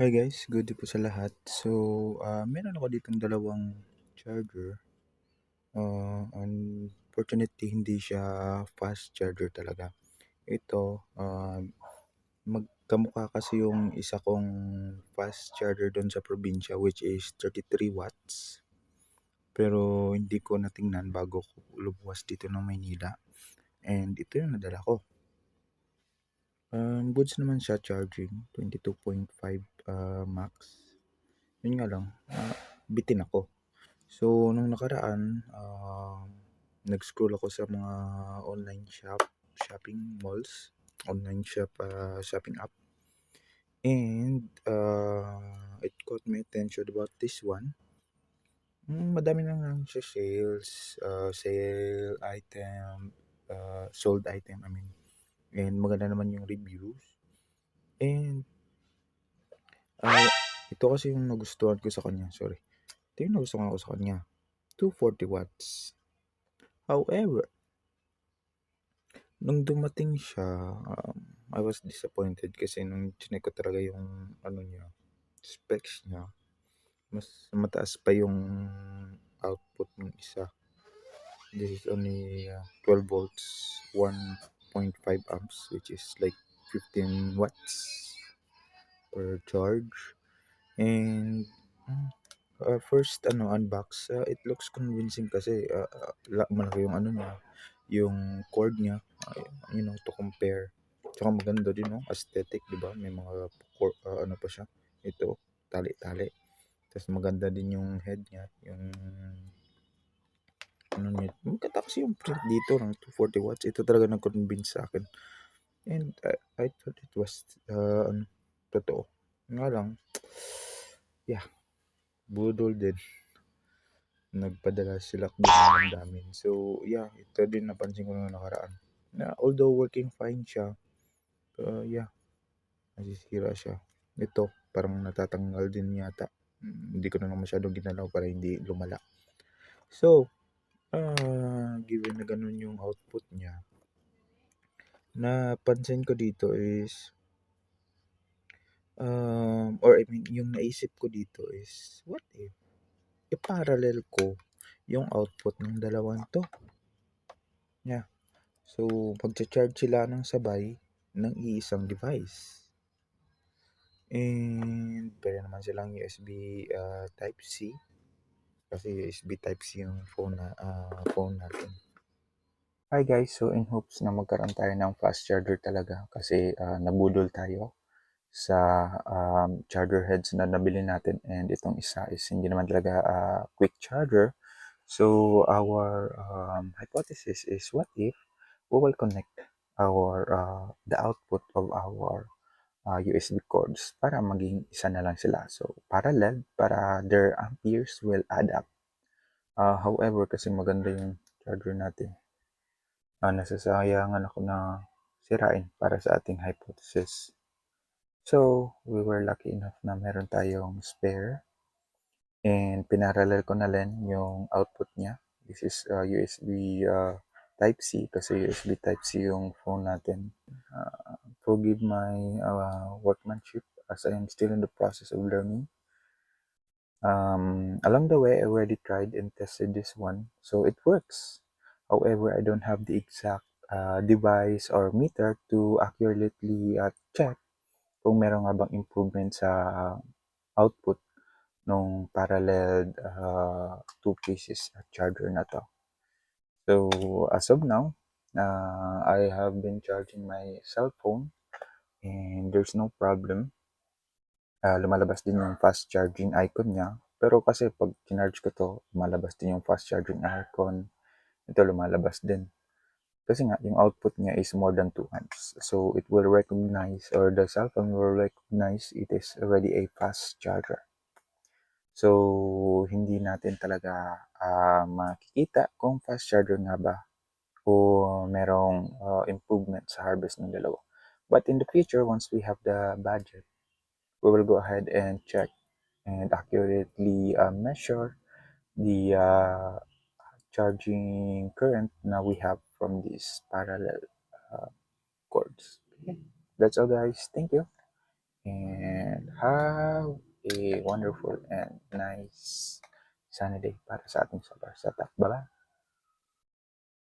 Hi guys, good day po sa lahat. So, meron ako ditong dalawang charger. Unfortunately, hindi siya fast charger talaga. Ito, magkamukha kasi yung isa kong fast charger doon sa probinsya which is 33 watts. Pero hindi ko natingnan bago ko lumuwas dito ng Maynila. And ito yung nadala ko. Goods naman siya charging, 22.5 max. Yun nga lang, bitin ako. So, nung nakaraan, nag-scroll ako sa mga online shopping malls, online shopping app. And it caught my attention about this one. Madami na nga siya sale item, sold item, I mean. And maganda naman yung reviews. And uh, ito kasi yung nagustuhan ko sa kanya, sorry. Ito yung nagustuhan ko sa kanya. 240 watts. However, nung dumating siya, I was disappointed kasi nung chinek ko talaga yung ano niya, specs niya, mas mataas pa yung output ng isa. This is only 12 volts, 1.5 amps, which is like 15 watts per charge. And first unbox, it looks convincing kasi malaki yung ano niya, yung cord niya, to compare. Tsaka maganda din, no? Aesthetic, di ba? May mga ano pa siya. Ito, tali-tali. Tapos maganda din yung head niya, yung ano niya. Maganda kasi yung print dito ng 240 watts. Ito talaga nag-convince sa akin. And I thought it was totoo. Nga lang, yeah, budol din. Nagpadala sila din ng damdamin. So, yeah, ito din napansin ko nung nakaraan. Na although working fine siya, yeah, nasisira siya. Ito, parang natatanggal din yata. Hindi ko na lang masyadong ginalaw para hindi lumala. So, given na ganun yung output niya, napansin ko dito is, or I mean, yung naisip ko dito is, what if, i-parallel ko yung output ng dalawang to? Yeah. So, magcha-charge sila ng sabay ng iisang device. And pwede naman silang USB Type-C kasi USB Type-C yung phone natin. Hi guys, so in hopes na magkaroon tayo ng fast charger talaga kasi nabudol tayo sa charger heads na nabili natin, and itong isa is hindi naman talaga quick charger. So our hypothesis is, what if we will connect our the output of our USB cords para maging isa na lang sila. So parallel para their amperes will add up. However, kasi maganda yung charger natin, nasasayangan ako na sirain para sa ating hypothesis. So, we were lucky enough na meron tayong spare, and pinarallel ko na rin yung output niya. This is USB Type-C kasi USB Type-C yung phone natin. Forgive my workmanship as I am still in the process of learning. Along the way, I already tried and tested this one, so it works. However, I don't have the exact device or meter to accurately check kung meron nga bang improvement sa output nung parallel two pieces charger na to. So, as of now, I have been charging my cell phone and there's no problem. Lumalabas din yung fast charging icon niya. Pero kasi pag kinarge ko to, lumalabas din yung fast charging icon. Ito lumalabas din. Kasi nga, yung output niya is more than 2 amps. So, it will recognize, or the cell phone will recognize it is already a fast charger. So, hindi natin talaga makikita kung fast charger nga ba o merong improvement sa harvest ng dalawa. But in the future, once we have the budget, we will go ahead and check and accurately measure the charging current na we have from these parallel cords. Okay. That's all guys. Thank you. and have a wonderful and nice sunny day para sa ating solar setup. Bye-bye!